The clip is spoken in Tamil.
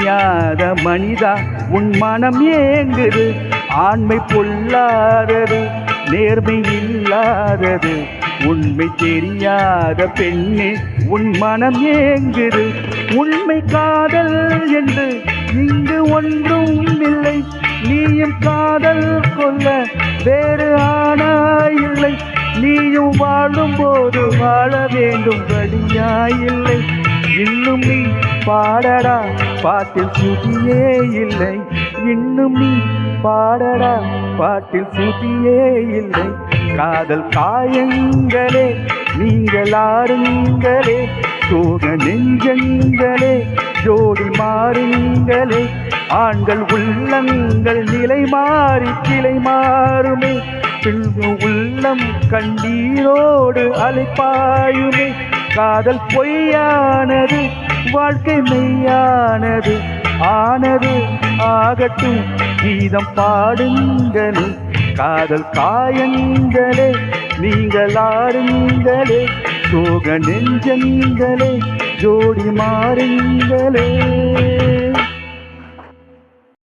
தெரியாத மனிதா உன் மனம் ஏங்குது. ஆண்மை பொல்லாதது, நேர்மை இல்லாதது, உண்மை தெரியாத பெண்ணே உன் மனம் ஏங்குது. உண்மை காதல் என்று இங்கு ஒன்றும் இல்லை. நீயும் காதல் கொள்ள வேறு ஆனா இல்லை. நீயும் வாழும் போது வாழ வேண்டும் வழியாயில்லை. இன்னும் நீ பாடடா பாட்டில் சுதியே இல்லை. இன்னும் நீ பாடடா பாட்டில் சுதியே இல்லை. காதல் காயங்களே நீங்கள் ஆறுங்களே, சோக நெஞ்சங்களே ஜோடி மாறுங்களே. ஆண்கள் உள்ளங்கள் நிலை மாறி கிளை மாறுமே. பின்பு உள்ளம் கண்ணீரோடு அலைப்பாயுமே. காதல் பொய்யானது, வாழ்க்கை மெய்யானது. ஆனது ஆகட்டும் கீதம் பாடுங்களே. காதல் காயங்களே நீங்கள் ஆடுங்களே, சோக நெஞ்சங்களே ஜோடி மாறுங்களே.